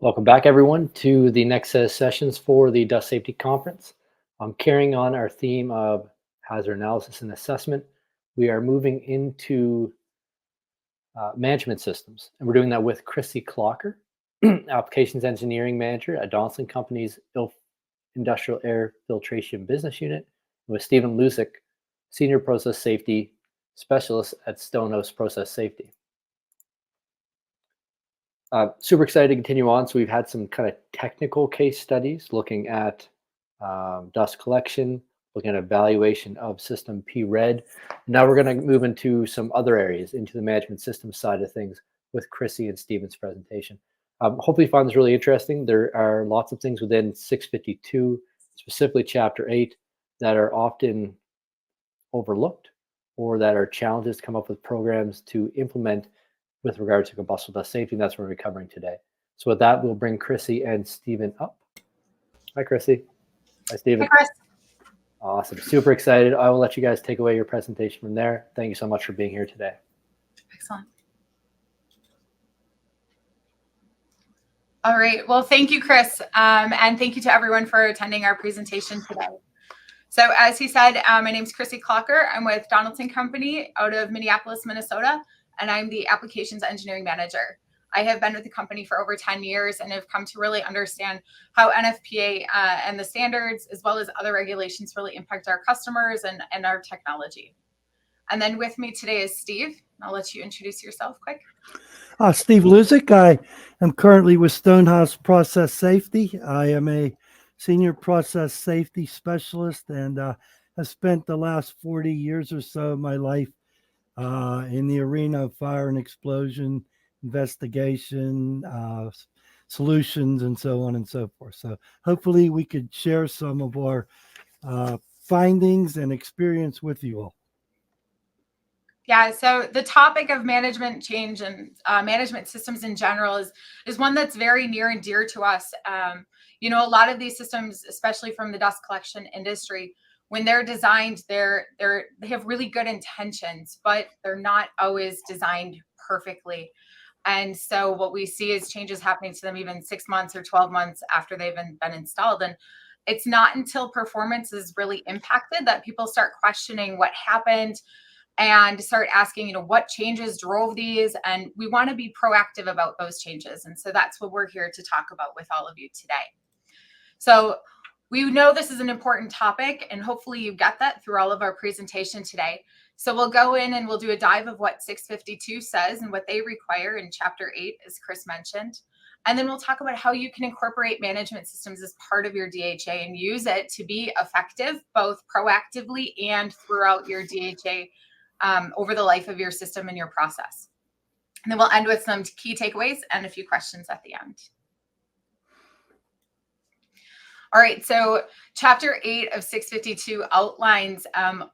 Welcome back, everyone, to the next set of sessions for the Dust Safety Conference. Carrying on our theme of hazard analysis and assessment, we are moving into management systems, and we're doing that with Chrissy Clocker, Applications Engineering Manager at Donaldson Company's Industrial Air Filtration Business Unit, and with Stephen Lusick, Senior Process Safety Specialist at Stonehouse Process Safety. Super excited to continue on. So we've had some kind of technical case studies looking at dust collection, looking at evaluation of system P-RED. Now we're going to move into some other areas, into the management system side of things with Chrissy and Stephen's presentation. Hopefully you find this really interesting. There are lots of things within 652, specifically Chapter 8, that are often overlooked or that are challenges to come up with programs to implement with regards to combustible dust safety, and that's what we're covering today. So with that, we'll bring Chrissy and Stephen up. Hi, Chrissy. Hi, Stephen. Hi, Chris. Awesome. Super excited. I will let you guys take away your presentation from there. Thank you so much for being here today. Excellent. All right. Well, thank you, Chris. And thank you to everyone for attending our presentation today. So as he said, my name is Chrissy Clocker. I'm with Donaldson Company out of Minneapolis, Minnesota, and I'm the Applications Engineering Manager. I have been with the company for over 10 years and have come to really understand how NFPA and the standards, as well as other regulations, really impact our customers and our technology. And then with me today is Steve. I'll let you introduce yourself quick. Steve Lusick. I am currently with Stonehouse Process Safety. I am a Senior Process Safety Specialist and have spent the last 40 years or so of my life in the arena of fire and explosion investigation, solutions, and so on and so forth. So hopefully we could share some of our findings and experience with you all. Yeah, so the topic of management change and management systems in general is one that's very near and dear to us. You know, a lot of these systems, especially from the dust collection industry, when they're designed, they have really good intentions, but they're not always designed perfectly. And so what we see is changes happening to them even 6 months or 12 months after they've been installed. And it's not until performance is really impacted that people start questioning what happened and start asking, you know, what changes drove these? And we want to be proactive about those changes. And so that's what we're here to talk about with all of you today. So we know this is an important topic, and hopefully you get that through all of our presentation today. So we'll go in and we'll do a dive of what 652 says and what they require in Chapter 8, as Chris mentioned. And then we'll talk about how you can incorporate management systems as part of your DHA and use it to be effective, both proactively and throughout your DHA over the life of your system and your process. And then we'll end with some key takeaways and a few questions at the end. All right, so Chapter 8 of 652 outlines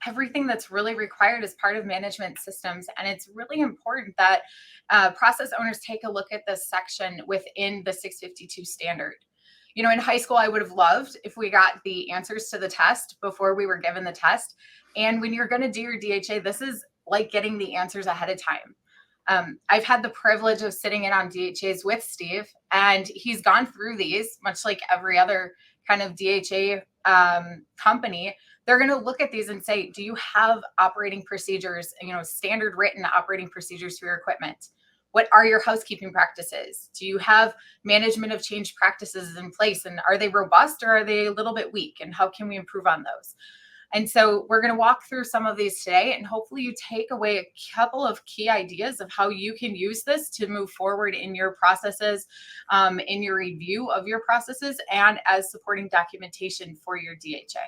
everything that's really required as part of management systems. And it's really important that process owners take a look at this section within the 652 standard. You know, in high school, I would have loved if we got the answers to the test before we were given the test. And when you're going to do your DHA, this is like getting the answers ahead of time. I've had the privilege of sitting in on DHAs with Steve, and he's gone through these, much like every other kind of DHA company. They're going to look at these and say, do you have operating procedures, you know, standard written operating procedures for your equipment? What are your housekeeping practices? Do you have management of change practices in place? And are they robust or are they a little bit weak? And how can we improve on those? And so we're going to walk through some of these today, and hopefully you take away a couple of key ideas of how you can use this to move forward in your processes, in your review of your processes, and as supporting documentation for your DHA.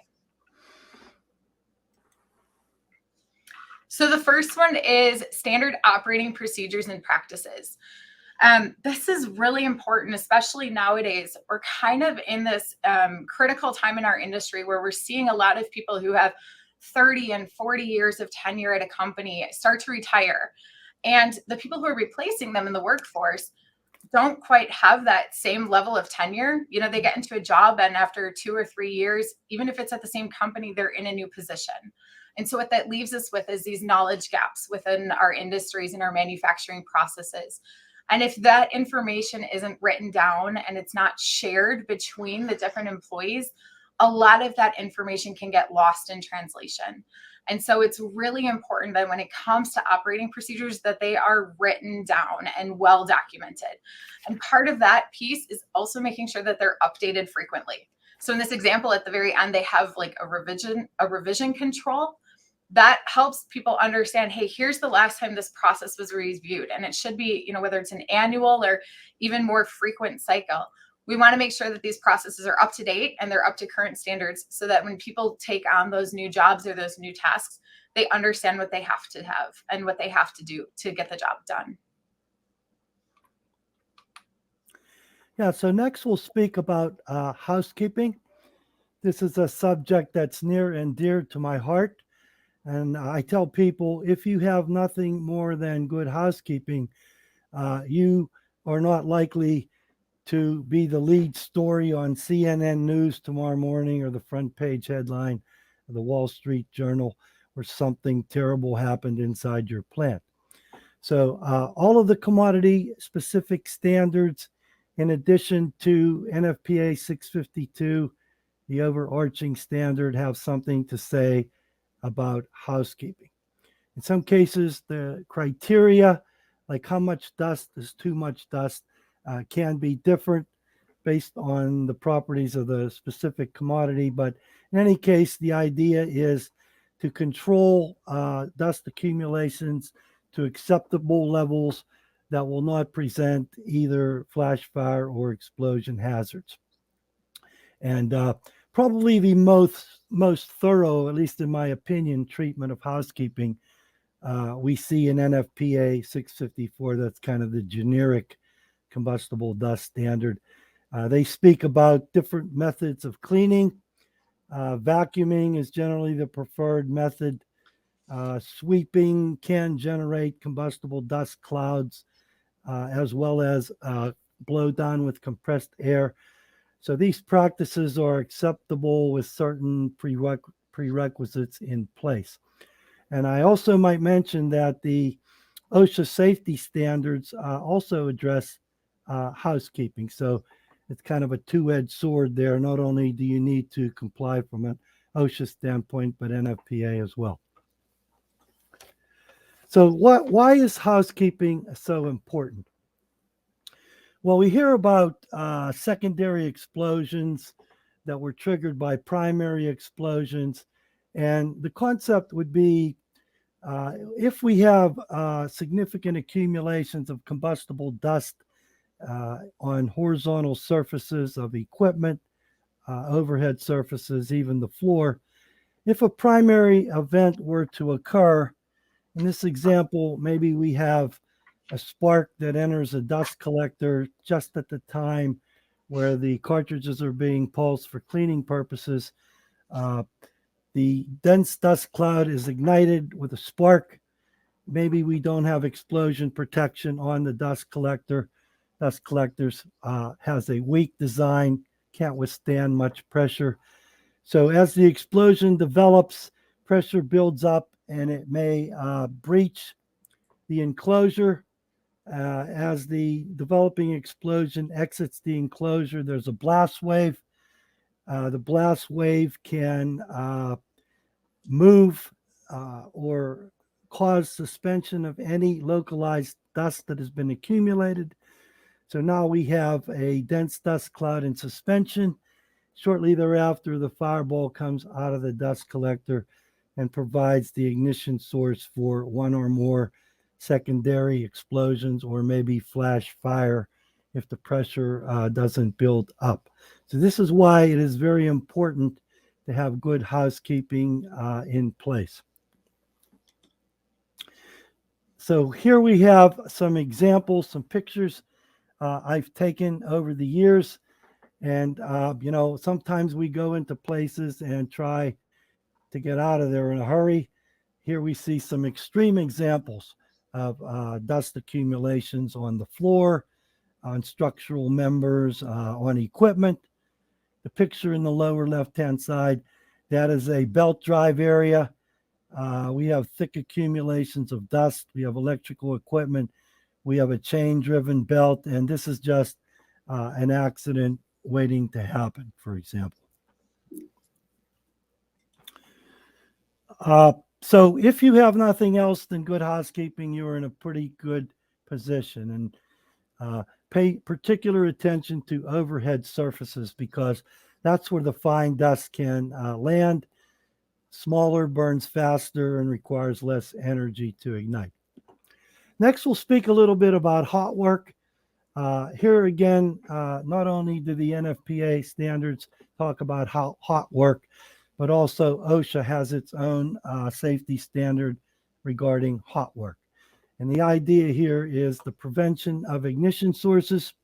So the first one is standard operating procedures and practices. This is really important, especially nowadays. We're kind of in this critical time in our industry where we're seeing a lot of people who have 30 and 40 years of tenure at a company start to retire. And the people who are replacing them in the workforce don't quite have that same level of tenure. You know, they get into a job and after 2 or 3 years, even if it's at the same company, they're in a new position. And so what that leaves us with is these knowledge gaps within our industries and our manufacturing processes. And if that information isn't written down and it's not shared between the different employees, a lot of that information can get lost in translation. And so it's really important that when it comes to operating procedures that they are written down and well documented. And part of that piece is also making sure that they're updated frequently. So in this example at the very end, they have like a revision control that helps people understand, hey, here's the last time this process was reviewed. And it should be, whether it's an annual or even more frequent cycle. We want to make sure that these processes are up to date and they're up to current standards so that when people take on those new jobs or those new tasks, they understand what they have to have and what they have to do to get the job done. Yeah, so next we'll speak about housekeeping. This is a subject that's near and dear to my heart. And I tell people, if you have nothing more than good housekeeping, you are not likely to be the lead story on CNN News tomorrow morning or the front page headline of the Wall Street Journal where something terrible happened inside your plant. So all of the commodity specific standards, in addition to NFPA 652, the overarching standard, have something to say about housekeeping. In some cases, the criteria, like how much dust is too much dust, can be different based on the properties of the specific commodity. But in any case, the idea is to control dust accumulations to acceptable levels that will not present either flash fire or explosion hazards. And probably the most thorough, at least in my opinion, treatment of housekeeping we see in NFPA 654. That's kind of the generic combustible dust standard. They speak about different methods of cleaning. Vacuuming is generally the preferred method. Sweeping can generate combustible dust clouds, as well as blow down with compressed air. So these practices are acceptable with certain prerequisites in place. And I also might mention that the OSHA safety standards also address housekeeping. So it's kind of a two-edged sword there. Not only do you need to comply from an OSHA standpoint, but NFPA as well. So why is housekeeping so important? Well, we hear about secondary explosions that were triggered by primary explosions. And the concept would be if we have significant accumulations of combustible dust on horizontal surfaces of equipment, overhead surfaces, even the floor, if a primary event were to occur, in this example, maybe we have a spark that enters a dust collector just at the time where the cartridges are being pulsed for cleaning purposes. The dense dust cloud is ignited with a spark. Maybe we don't have explosion protection on the dust collector. Dust collectors has a weak design, can't withstand much pressure. So as the explosion develops, pressure builds up and it may breach the enclosure. As the developing explosion exits the enclosure, there's a blast wave. The blast wave can move or cause suspension of any localized dust that has been accumulated. So now we have a dense dust cloud in suspension. Shortly thereafter, the fireball comes out of the dust collector and provides the ignition source for one or more secondary explosions or maybe flash fire if the pressure doesn't build up. So this is why it is very important to have good housekeeping in place. So here we have some examples, some pictures I've taken over the years. And, sometimes we go into places and try to get out of there in a hurry. Here we see some extreme examples of dust accumulations on the floor, on structural members, on equipment. The picture in the lower left-hand side, that is a belt drive area. We have thick accumulations of dust. We have electrical equipment We have a chain-driven belt, and this is just an accident waiting to happen, for example. So if you have nothing else than good housekeeping, you're in a pretty good position. And pay particular attention to overhead surfaces, because that's where the fine dust can land. Smaller burns faster and requires less energy to ignite. Next, we'll speak a little bit about hot work. Here again, not only do the NFPA standards talk about hot work, but also OSHA has its own safety standard regarding hot work. And the idea here is the prevention of ignition sources.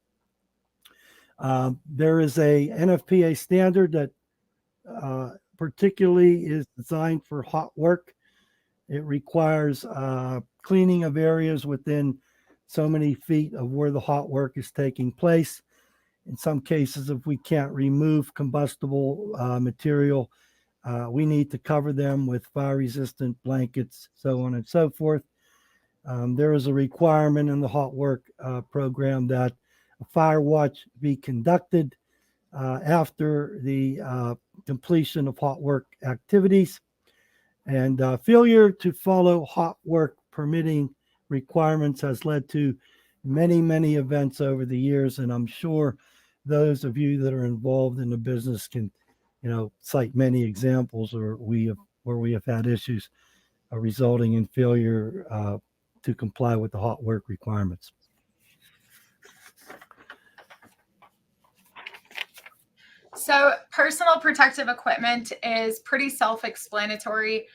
There is a NFPA standard that particularly is designed for hot work. It requires cleaning of areas within so many feet of where the hot work is taking place. In some cases, if we can't remove combustible material, we need to cover them with fire-resistant blankets, so on and so forth. There is a requirement in the hot work program that a fire watch be conducted after the completion of hot work activities. And failure to follow hot work permitting requirements has led to many, many events over the years. And I'm sure those of you that are involved in the business can, cite many examples where we have had issues resulting in failure to comply with the hot work requirements. So personal protective equipment is pretty self-explanatory.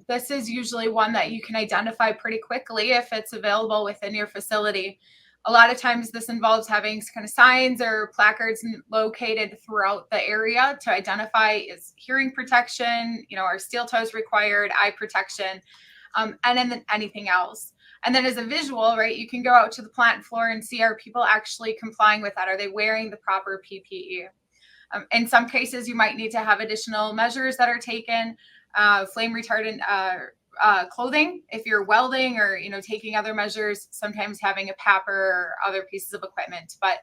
This is usually one that you can identify pretty quickly if it's available within your facility. A lot of times this involves having kind of signs or placards located throughout the area to identify is hearing protection, are steel toes required, eye protection, and then anything else. And then as a visual, right, you can go out to the plant floor and see, are people actually complying with that? Are they wearing the proper PPE? In some cases, you might need to have additional measures that are taken, flame retardant clothing if you're welding or taking other measures, sometimes having a PAPR or other pieces of equipment. But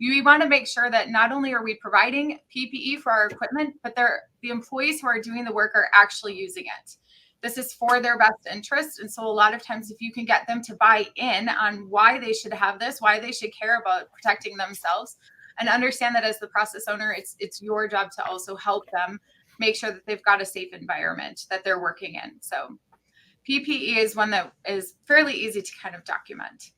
we want to make sure that not only are we providing PPE for our equipment, but the employees who are doing the work are actually using it. This is for their best interest. And so a lot of times, if you can get them to buy in on why they should have this, why they should care about protecting themselves, and understand that as the process owner, it's your job to also help them make sure that they've got a safe environment that they're working in. So PPE is one that is fairly easy to kind of document.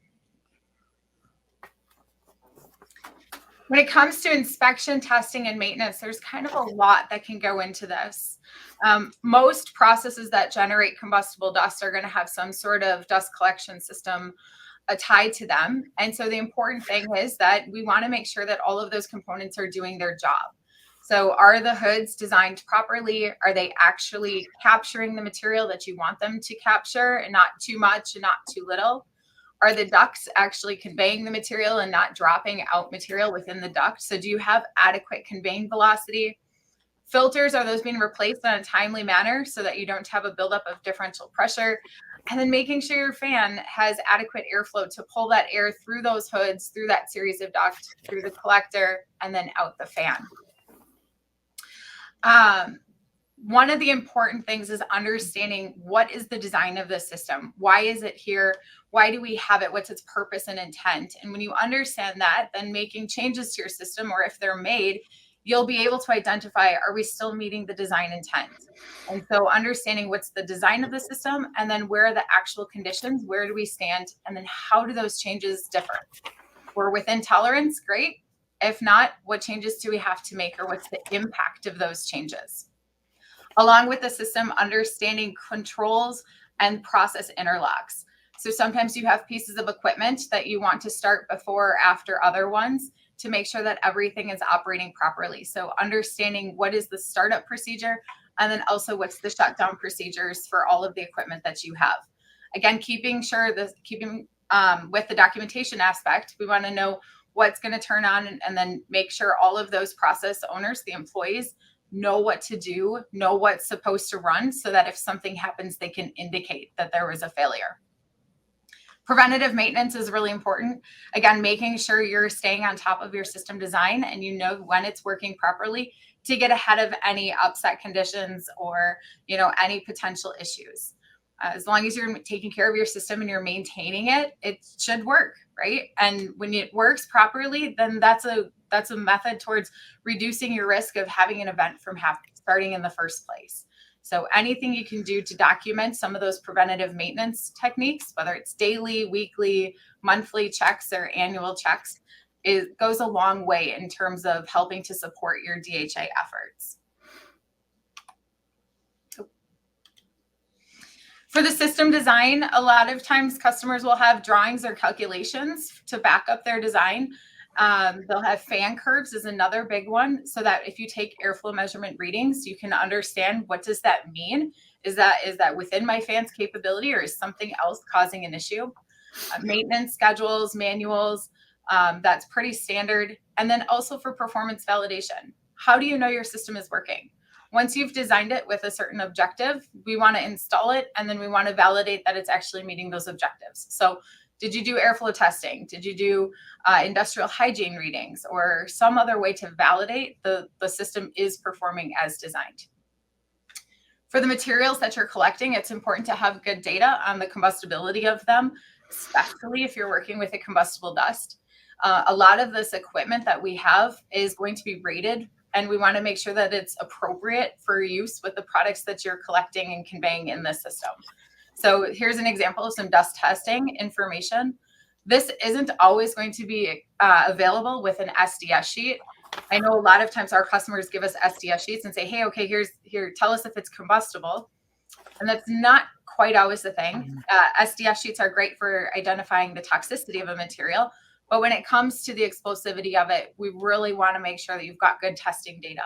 When it comes to inspection, testing, and maintenance, there's kind of a lot that can go into this. Most processes that generate combustible dust are going to have some sort of dust collection system tied to them. And so the important thing is that we want to make sure that all of those components are doing their job. So are the hoods designed properly? Are they actually capturing the material that you want them to capture, and not too much and not too little? Are the ducts actually conveying the material and not dropping out material within the duct? So do you have adequate conveying velocity? Filters, are those being replaced in a timely manner so that you don't have a buildup of differential pressure? And then making sure your fan has adequate airflow to pull that air through those hoods, through that series of ducts, through the collector, and then out the fan. One of the important things is understanding what is the design of the system. Why is it here? Why do we have it? What's its purpose and intent? And when you understand that, then making changes to your system, or if they're made, you'll be able to identify, are we still meeting the design intent? And so understanding what's the design of the system, and then where are the actual conditions, where do we stand, and then how do those changes differ? We're within tolerance, great. If not, what changes do we have to make, or what's the impact of those changes? Along with the system, understanding controls and process interlocks. So sometimes you have pieces of equipment that you want to start before or after other ones to make sure that everything is operating properly. So understanding what is the startup procedure, and then also what's the shutdown procedures for all of the equipment that you have. Again, keeping with the documentation aspect, we want to know what's going to turn on, and then make sure all of those process owners, the employees, know what to do, know what's supposed to run, so that if something happens, they can indicate that there was a failure. Preventative maintenance is really important. Again, making sure you're staying on top of your system design and you know when it's working properly to get ahead of any upset conditions or, any potential issues. As long as you're taking care of your system and you're maintaining it, it should work, right? And when it works properly, then that's a method towards reducing your risk of having an event from starting in the first place. So anything you can do to document some of those preventative maintenance techniques, whether it's daily, weekly, monthly checks, or annual checks, it goes a long way in terms of helping to support your DHA efforts. For the system design, a lot of times customers will have drawings or calculations to back up their design. They'll have fan curves is another big one, so that if you take airflow measurement readings, you can understand what does that mean. Is that within my fan's capability, or is something else causing an issue? Maintenance schedules, manuals, that's pretty standard. And then also for performance validation, how do you know your system is working? Once you've designed it with a certain objective, we want to install it, and then we want to validate that it's actually meeting those objectives. So did you do airflow testing? Did you do industrial hygiene readings, or some other way to validate the system is performing as designed? For the materials that you're collecting, it's important to have good data on the combustibility of them, especially if you're working with a combustible dust. A lot of this equipment that we have is going to be rated, and we want to make sure that it's appropriate for use with the products that you're collecting and conveying in the system. So here's an example of some dust testing information. This isn't always going to be available with an SDS sheet. I know a lot of times our customers give us SDS sheets and say, hey, okay, here, tell us if it's combustible. And that's not quite always the thing. SDS sheets are great for identifying the toxicity of a material. But when it comes to the explosivity of it, we really want to make sure that you've got good testing data.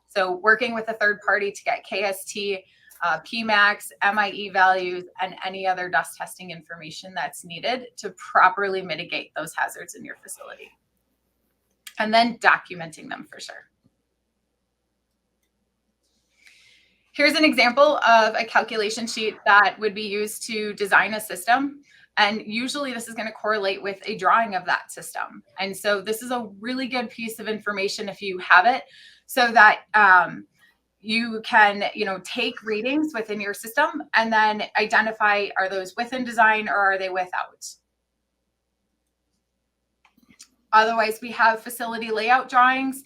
So working with a third party to get KST, PMAX, MIE values, and any other dust testing information that's needed to properly mitigate those hazards in your facility. And then documenting them for sure. Here's an example of a calculation sheet that would be used to design a system. And usually this is going to correlate with a drawing of that system. And so this is a really good piece of information if you have it, so that you can, take readings within your system and then identify, are those within design or are they without? Otherwise, we have facility layout drawings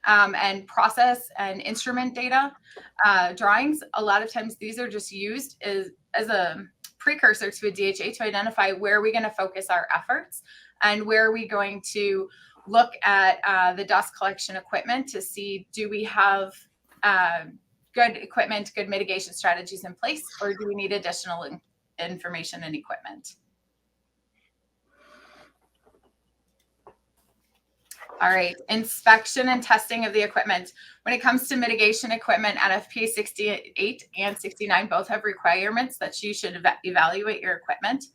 and process and instrument data drawings. A lot of times these are just used as a precursor to a DHA to identify where are we going to focus our efforts and where are we going to look at the dust collection equipment to see, do we have good equipment, good mitigation strategies in place, or do we need additional information and equipment? All right, inspection and testing of the equipment. When it comes to mitigation equipment, NFPA 68 and 69 both have requirements that you should evaluate your equipment.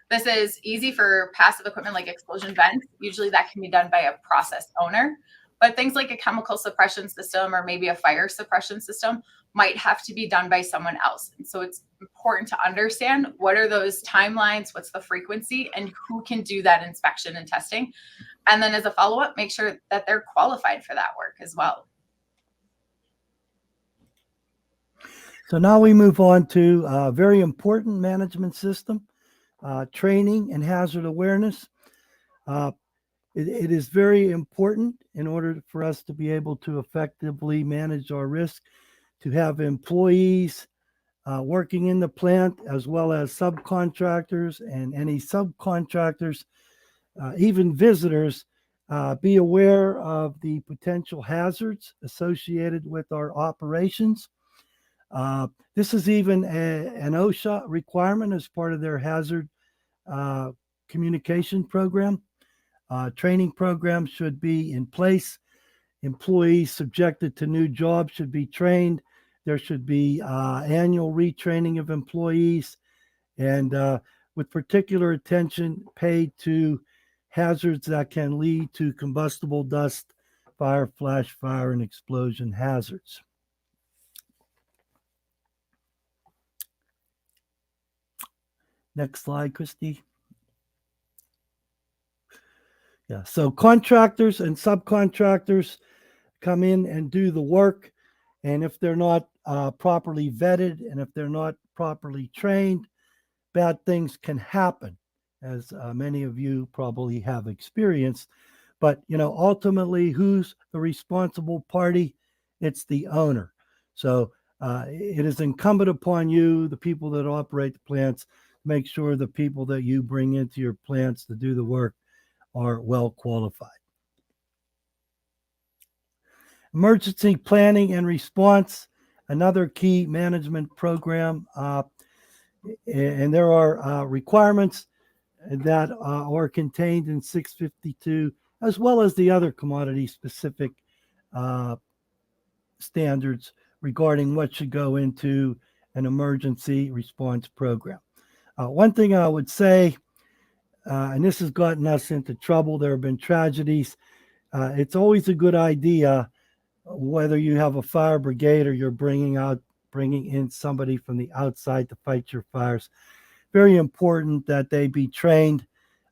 This is easy for passive equipment like explosion vents. Usually that can be done by a process owner. But things like a chemical suppression system or maybe a fire suppression system might have to be done by someone else. And so it's important to understand what are those timelines, what's the frequency, and who can do that inspection and testing. And then as a follow-up, make sure that they're qualified for that work as well. So now we move on to a very important management system, training and hazard awareness. It is very important in order for us to be able to effectively manage our risk, to have employees working in the plant, as well as subcontractors and any subcontractors, even visitors, be aware of the potential hazards associated with our operations. This is even an OSHA requirement as part of their hazard communication program. Training programs should be in place. Employees subjected to new jobs should be trained. There should be annual retraining of employees, and with particular attention paid to hazards that can lead to combustible dust, fire, flash fire, and explosion hazards. Next slide, Christy. Yeah. So contractors and subcontractors come in and do the work. And if they're not properly vetted and if they're not properly trained, bad things can happen, as many of you probably have experienced. But, ultimately, who's the responsible party? It's the owner. So it is incumbent upon you, the people that operate the plants, make sure the people that you bring into your plants to do the work are well qualified. Emergency planning and response, another key management program. And there are requirements that are contained in 652, as well as the other commodity-specific standards regarding what should go into an emergency response program. One thing I would say, and this has gotten us into trouble, there have been tragedies. It's always a good idea, whether you have a fire brigade or you're bringing in somebody from the outside to fight your fires. Very important that they be trained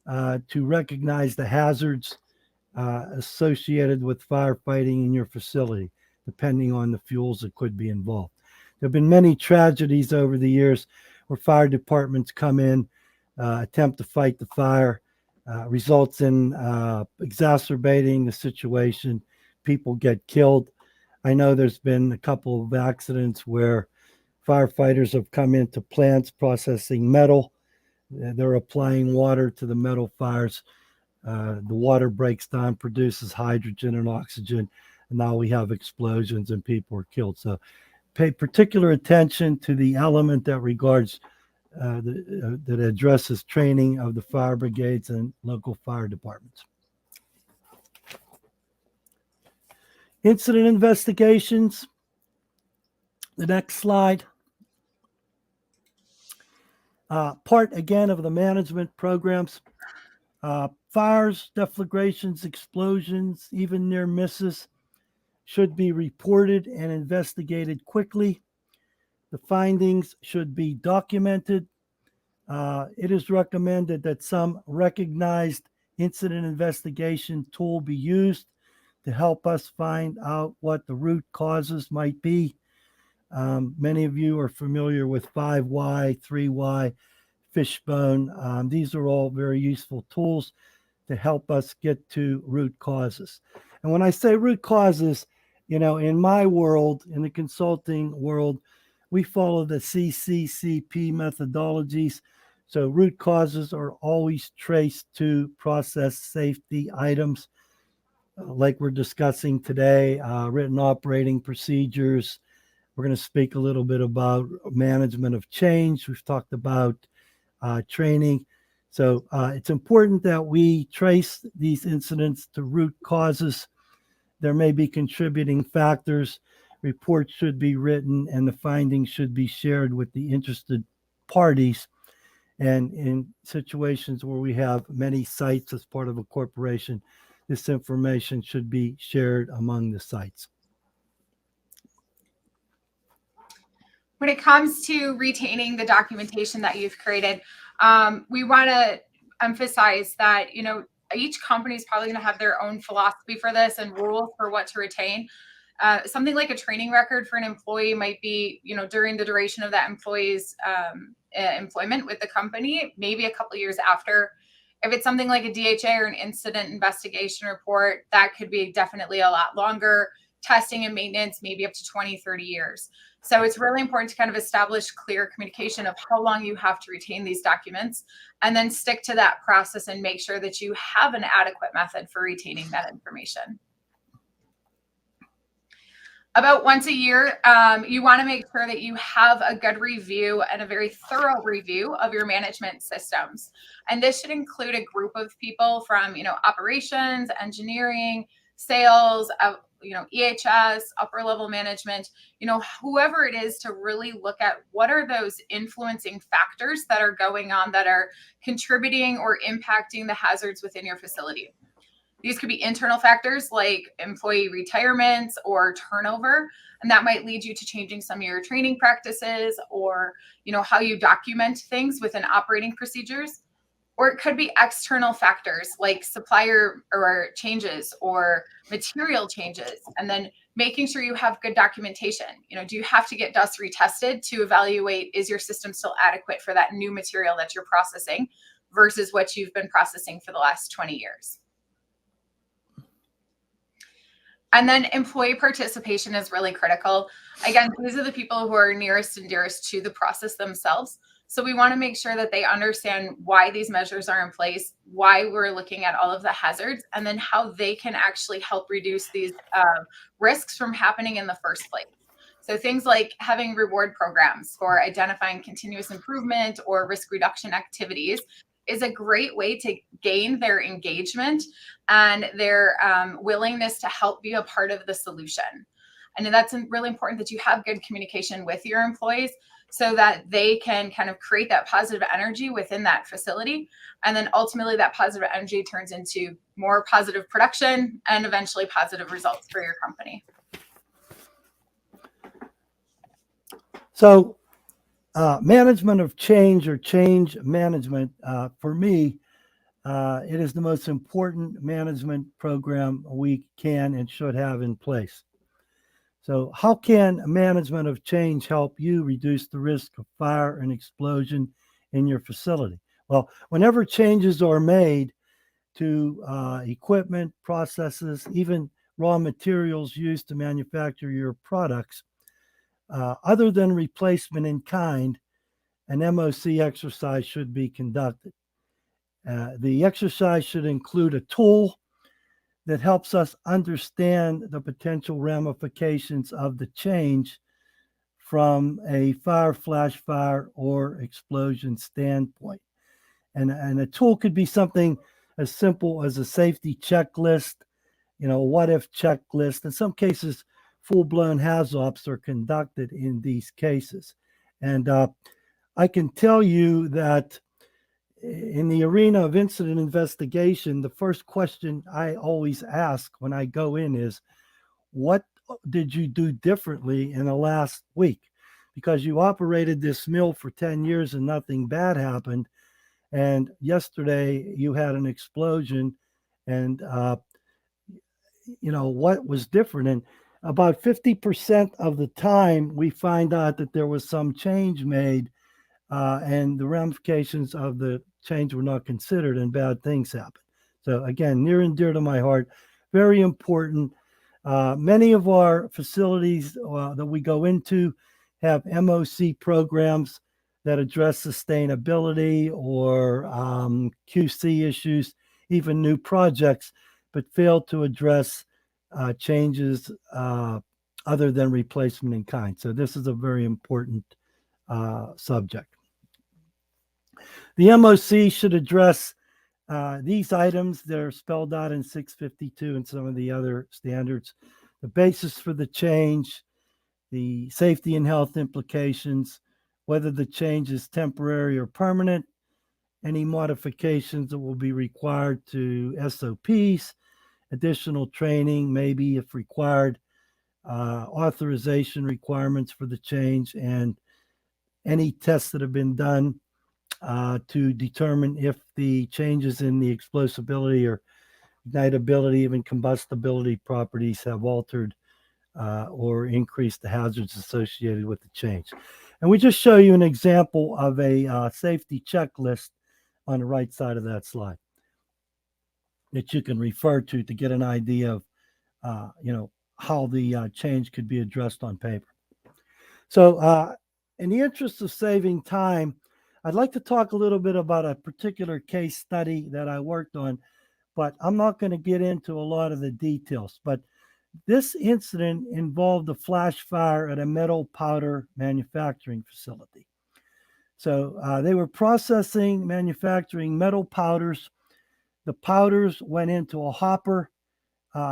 to recognize the hazards associated with firefighting in your facility, depending on the fuels that could be involved. There have been many tragedies over the years where fire departments come in, attempt to fight the fire, results in exacerbating the situation. People get killed. I know there's been a couple of accidents where firefighters have come into plants processing metal. They're applying water to the metal fires. The water breaks down, produces hydrogen and oxygen, and now we have explosions and people are killed. So pay particular attention to the element that regards that addresses training of the fire brigades and local fire departments. Incident investigations. The next slide. Part again of the management programs. Fires, deflagrations, explosions, even near misses should be reported and investigated quickly. The findings should be documented. It is recommended that some recognized incident investigation tool be used to help us find out what the root causes might be. Many of you are familiar with 5Y, 3Y, fishbone. These are all very useful tools to help us get to root causes. And when I say root causes, in my world, in the consulting world, we follow the CCCP methodologies. So root causes are always traced to process safety items, like we're discussing today, written operating procedures. We're going to speak a little bit about management of change. We've talked about training. So it's important that we trace these incidents to root causes. There may be contributing factors. Reports should be written and the findings should be shared with the interested parties. And in situations where we have many sites as part of a corporation, this information should be shared among the sites. When it comes to retaining the documentation that you've created, we want to emphasize that, each company is probably going to have their own philosophy for this and rules for what to retain. Something like a training record for an employee might be, during the duration of that employee's employment with the company, maybe a couple of years after. If it's something like a DHA or an incident investigation report, that could be definitely a lot longer. Testing and maintenance, maybe up to 20, 30 years. So it's really important to kind of establish clear communication of how long you have to retain these documents and then stick to that process and make sure that you have an adequate method for retaining that information. About once a year, you want to make sure that you have a good review and a very thorough review of your management systems. And this should include a group of people from, operations, engineering, sales, EHS, upper level management, whoever it is, to really look at what are those influencing factors that are going on that are contributing or impacting the hazards within your facility. These could be internal factors like employee retirements or turnover, and that might lead you to changing some of your training practices or, how you document things within operating procedures. Or it could be external factors like supplier or changes or material changes. And then making sure you have good documentation. Do you have to get dust retested to evaluate, is your system still adequate for that new material that you're processing versus what you've been processing for the last 20 years? And then employee participation is really critical. Again, these are the people who are nearest and dearest to the process themselves. So we want to make sure that they understand why these measures are in place, why we're looking at all of the hazards, and then how they can actually help reduce these risks from happening in the first place. So things like having reward programs for identifying continuous improvement or risk reduction activities is a great way to gain their engagement and their willingness to help be a part of the solution. And that's really important that you have good communication with your employees so that they can kind of create that positive energy within that facility. And then ultimately that positive energy turns into more positive production and eventually positive results for your company. So management of change or change management, for me, it is the most important management program we can and should have in place. So how can management of change help you reduce the risk of fire and explosion in your facility? Well, whenever changes are made to equipment, processes, even raw materials used to manufacture your products, other than replacement in kind, an MOC exercise should be conducted. The exercise should include a tool that helps us understand the potential ramifications of the change from a fire, flash fire, or explosion standpoint. And a tool could be something as simple as a safety checklist, a what if checklist. In some cases, full-blown HAZOPs are conducted in these cases. And I can tell you that in the arena of incident investigation, the first question I always ask when I go in is, what did you do differently in the last week? Because you operated this mill for 10 years and nothing bad happened. And yesterday you had an explosion, and what was different? And about 50% of the time we find out that there was some change made, and the ramifications of the change were not considered, and bad things happen. So again, near and dear to my heart, very important. Many of our facilities that we go into have MOC programs that address sustainability or QC issues, even new projects, but fail to address changes other than replacement in kind. So this is a very important subject. The MOC should address these items that are spelled out in 652 and some of the other standards: the basis for the change, the safety and health implications, whether the change is temporary or permanent, any modifications that will be required to SOPs, additional training, maybe if required, authorization requirements for the change, and any tests that have been done to determine if the changes in the explosibility or ignitability, even combustibility properties have altered or increased the hazards associated with the change. And we just show you an example of a safety checklist on the right side of that slide that you can refer to get an idea of how the change could be addressed on paper. So in the interest of saving time, I'd like to talk a little bit about a particular case study that I worked on, but I'm not going to get into a lot of the details. But this incident involved a flash fire at a metal powder manufacturing facility. So they were manufacturing metal powders. The powders went into a hopper,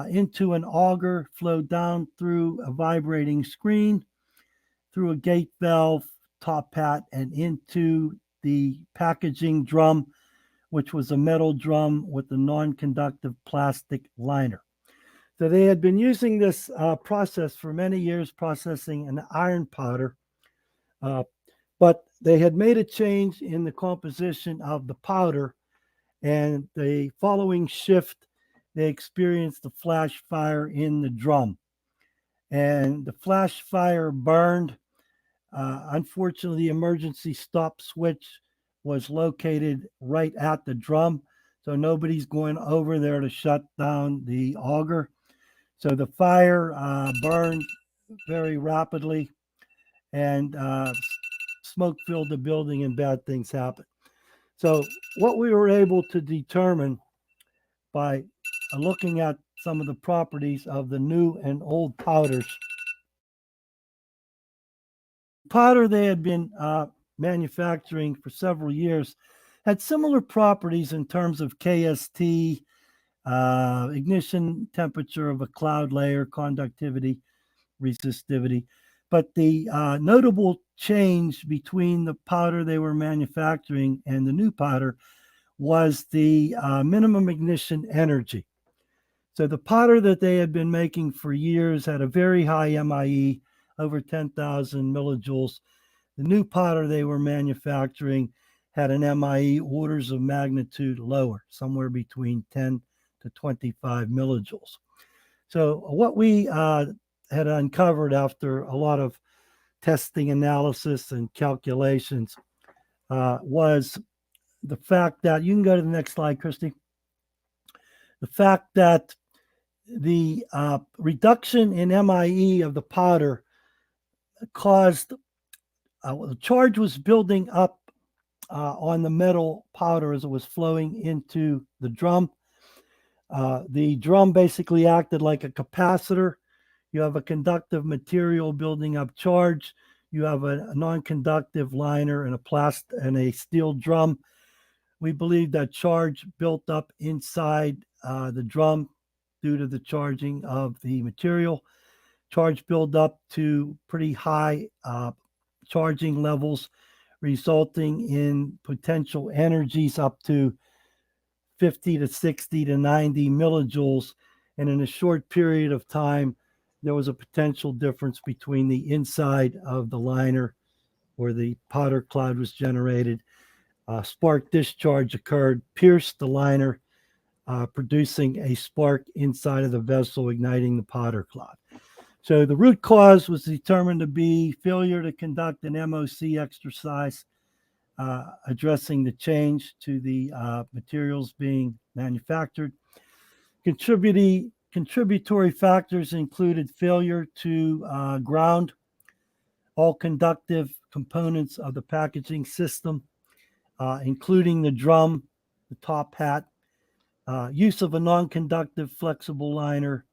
into an auger, flowed down through a vibrating screen, through a gate valve, top hat, and into the packaging drum, which was a metal drum with a non-conductive plastic liner. So they had been using this process for many years, processing an iron powder, but they had made a change in the composition of the powder And the following shift, they experienced a flash fire in the drum. And the flash fire burned. Unfortunately, the emergency stop switch was located right at the drum. So nobody's going over there to shut down the auger. So the fire burned very rapidly, and smoke filled the building, and bad things happened. So what we were able to determine by looking at some of the properties of the new and old powders, powder they had been manufacturing for several years had similar properties in terms of KST, ignition temperature of a cloud layer, conductivity, resistivity. But the notable change between the powder they were manufacturing and the new powder was the minimum ignition energy. So the powder that they had been making for years had a very high MIE, over 10,000 millijoules. The new powder they were manufacturing had an MIE orders of magnitude lower, somewhere between 10 to 25 millijoules. So what we had uncovered after a lot of testing, analysis, and calculations was the fact that, you can go to the next slide, Christy, the fact that the reduction in MIE of the powder caused the charge was building up on the metal powder as it was flowing into the drum. The drum basically acted like a capacitor. You have a conductive material building up charge. You have a non-conductive liner and a steel drum. We believe that charge built up inside the drum due to the charging of the material. Charge build up to pretty high charging levels, resulting in potential energies up to 50 to 60 to 90 millijoules. And in a short period of time, there was a potential difference between the inside of the liner where the powder cloud was generated. Spark discharge occurred, pierced the liner, producing a spark inside of the vessel, igniting the powder cloud. So the root cause was determined to be failure to conduct an MOC exercise, addressing the change to the materials being manufactured. Contributory factors included failure to ground all conductive components of the packaging system, including the drum, the top hat, use of a non-conductive flexible liner,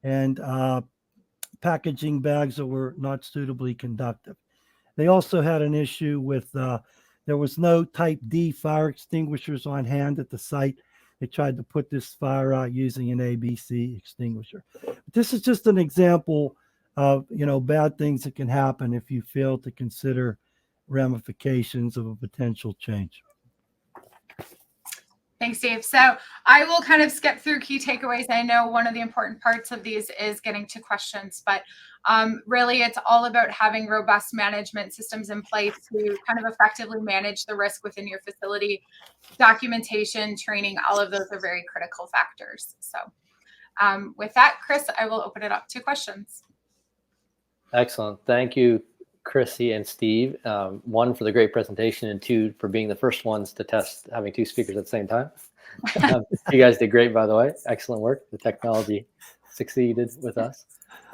and packaging bags that were not suitably conductive. They also had an issue with there was no type D fire extinguishers on hand at the site. They tried to put this fire out using an ABC extinguisher. But this is just an example of, bad things that can happen if you fail to consider ramifications of a potential change. Thanks, Dave. So I will kind of skip through key takeaways. I know one of the important parts of these is getting to questions, but really it's all about having robust management systems in place to kind of effectively manage the risk within your facility. Documentation, training, all of those are very critical factors. So with that, Chris, I will open it up to questions. Excellent. Thank you, Chrissy and Steve. One, for the great presentation, and two, for being the first ones to test having two speakers at the same time. You guys did great, by the way. Excellent work. The technology succeeded with us.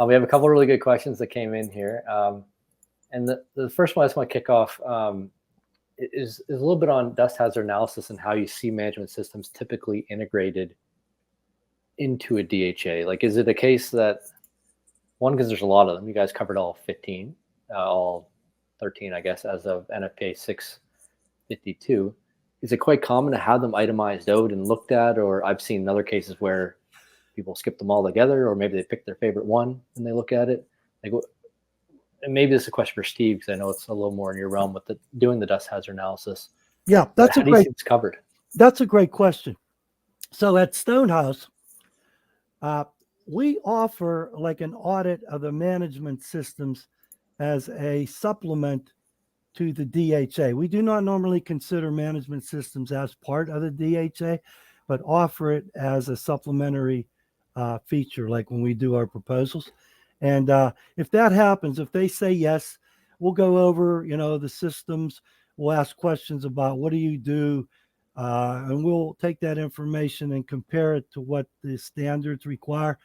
We have a couple of really good questions that came in here. And the first one I just want to kick off is a little bit on dust hazard analysis and how you see management systems typically integrated into a DHA. Like, is it a case that, one, because there's a lot of them, you guys covered all 15, all 13, I guess, as of NFPA 652. Is it quite common to have them itemized out and looked at? Or I've seen other cases where people skip them all together, or maybe they pick their favorite one and they look at it. Like, and maybe this is a question for Steve, because I know it's a little more in your realm with doing the dust hazard analysis. Yeah, that's a great. It's covered. That's a great question. So at Stonehouse, we offer like an audit of the management systems as a supplement to the DHA. We do not normally consider management systems as part of the DHA, but offer it as a supplementary feature, like when we do our proposals. And if that happens, if they say yes, we'll go over, the systems. We'll ask questions about what do you do, and we'll take that information and compare it to what the standards require.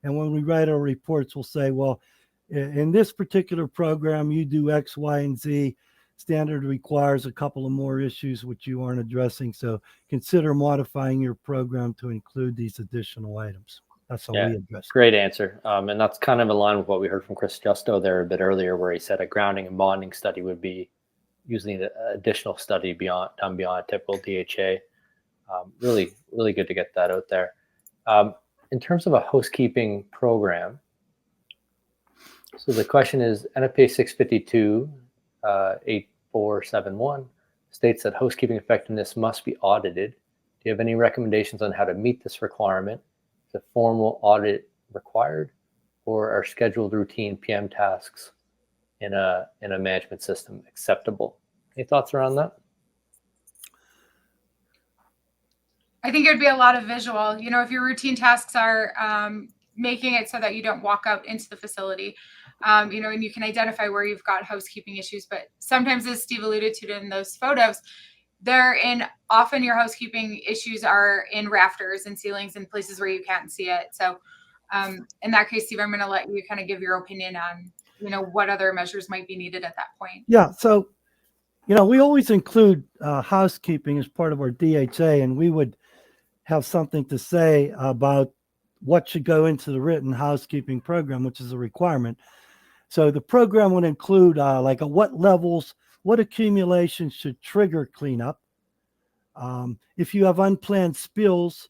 And when we write our reports, we'll say, well, in this particular program, you do X, Y, and Z. Standard requires a couple of more issues which you aren't addressing. So consider modifying your program to include these additional items. That's how we address it. Great answer. And that's kind of in line with what we heard from Chris Justo there a bit earlier, where he said a grounding and bonding study would be using an additional study beyond typical DHA. Really, really good to get that out there. In terms of a housekeeping program, so the question is, NFPA 652 8471 states that housekeeping effectiveness must be audited. Do you have any recommendations on how to meet this requirement? Is a formal audit required, or are scheduled routine PM tasks in a management system acceptable? Any thoughts around that? I think it would be a lot of visual. If your routine tasks are making it so that you don't walk out into the facility, and you can identify where you've got housekeeping issues. But sometimes, as Steve alluded to in those photos, often your housekeeping issues are in rafters and ceilings and places where you can't see it. So in that case, Steve, I'm going to let you kind of give your opinion on, what other measures might be needed at that point. Yeah. So, we always include housekeeping as part of our DHA, and we would have something to say about what should go into the written housekeeping program, which is a requirement. So the program would include like what levels, what accumulations should trigger cleanup. If you have unplanned spills,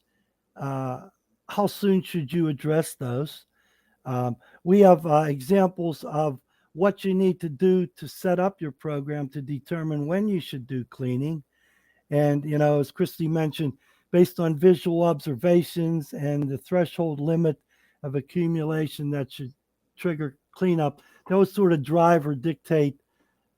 how soon should you address those? We have examples of what you need to do to set up your program to determine when you should do cleaning. And, as Christy mentioned, based on visual observations and the threshold limit of accumulation that should trigger cleanup, those sort of drive or dictate,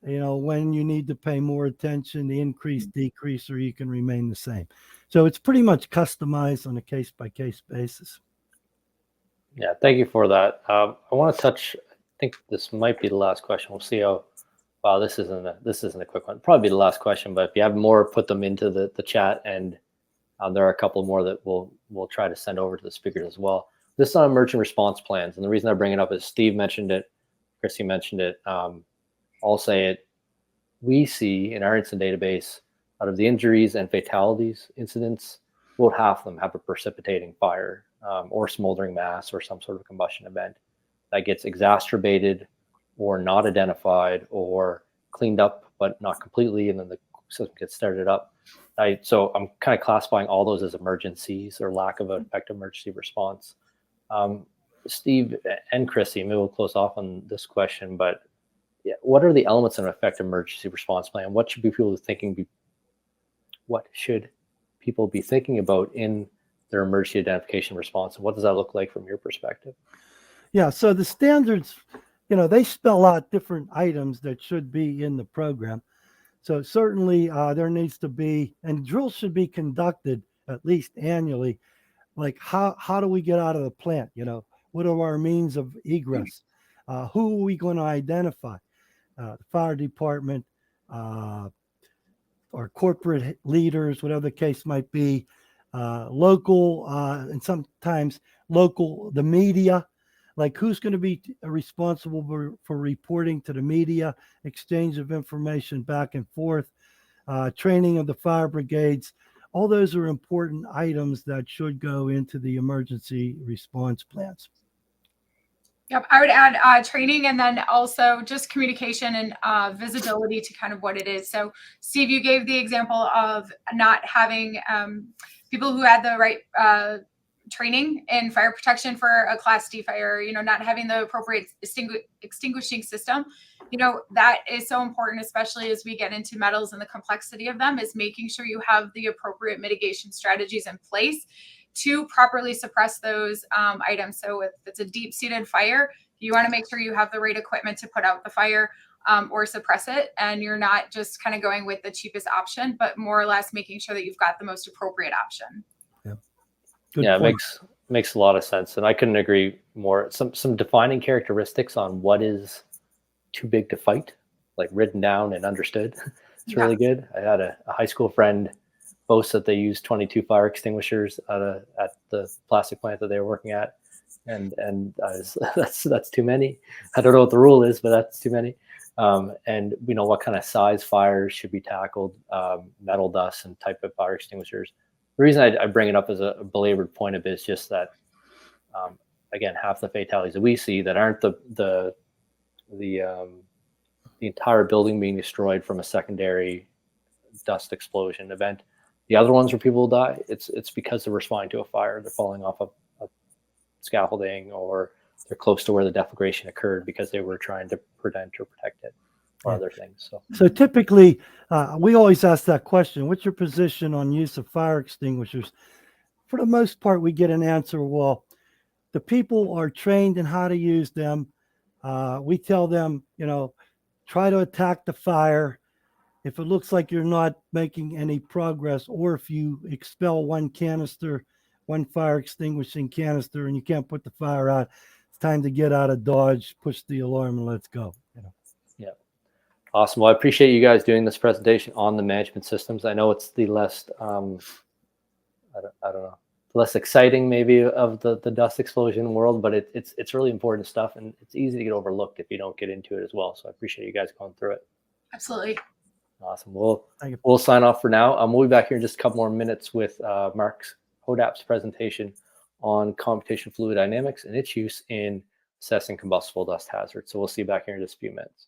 when you need to pay more attention, the increase, decrease, or you can remain the same. So it's pretty much customized on a case-by-case basis. Yeah, thank you for that. I want to touch, I think this might be the last question. We'll see how, wow, this isn't a quick one. Probably the last question, but if you have more, put them into the chat, and there are a couple more that we'll try to send over to the speakers as well. This is on emergency response plans, and the reason I bring it up is Steve mentioned it, Chrissy mentioned it. I'll say it. We see in our incident database, out of the injuries and fatalities incidents, about half of them have a precipitating fire or smoldering mass or some sort of combustion event that gets exacerbated or not identified or cleaned up but not completely, and then the system gets started up. So I'm kind of classifying all those as emergencies or lack of an effective emergency response. Steve and Chrissy, maybe we'll close off on this question, but what are the elements of an effective emergency response plan? What should people be thinking about in their emergency identification response? And what does that look like from your perspective? Yeah, so the standards, they spell out different items that should be in the program. So certainly there needs to be, and drills should be conducted at least annually. Like how do we get out of the plant? What are our means of egress? Who are we going to identify? The fire department, or corporate leaders, whatever the case might be, local, and sometimes local, the media. Like who's going to be responsible for reporting to the media, exchange of information back and forth, training of the fire brigades. All those are important items that should go into the emergency response plans. Yep, I would add training, and then also just communication and visibility to kind of what it is. So Steve, you gave the example of not having people who had the right training in fire protection for a Class D fire, not having the appropriate extinguishing system. That is so important, especially as we get into metals and the complexity of them, is making sure you have the appropriate mitigation strategies in place to properly suppress those items. So if it's a deep-seated fire, you want to make sure you have the right equipment to put out the fire. or suppress it. And you're not just kind of going with the cheapest option, but more or less making sure that you've got the most appropriate option. Good Yeah, point. it makes a lot of sense, and I couldn't agree more. Some defining characteristics on what is too big to fight, like written down and understood. It's really good. I had a high school friend boast that they used 22 fire extinguishers at the plastic plant that they were working at, and that's too many. I don't know what the rule is, but that's too many. And what kind of size fires should be tackled, metal dust and type of fire extinguishers. The reason I bring it up as a belabored point of it is just that, again, half the fatalities that we see that aren't the entire building being destroyed from a secondary dust explosion event. The other ones where people die, it's because they're responding to a fire. They're falling off of scaffolding, or they're close to where the deflagration occurred because they were trying to prevent or protect it, or other things. So typically, we always ask that question: what's your position on use of fire extinguishers? For the most part, we get an answer: well, the people are trained in how to use them. We tell them, try to attack the fire. If it looks like you're not making any progress, or if you expel one fire extinguishing canister, and you can't put the fire out, it's time to get out of Dodge, push the alarm, and let's go. Yeah. Awesome. Well, I appreciate you guys doing this presentation on the management systems. I know it's the less, I don't know, less exciting maybe of the dust explosion world, but it's really important stuff, and it's easy to get overlooked if you don't get into it as well. So I appreciate you guys going through it. Absolutely. Awesome. We'll sign off for now. We'll be back here in just a couple more minutes with Mark Hodap's presentation on computational fluid dynamics and its use in assessing combustible dust hazards. So we'll see you back here in just a few minutes.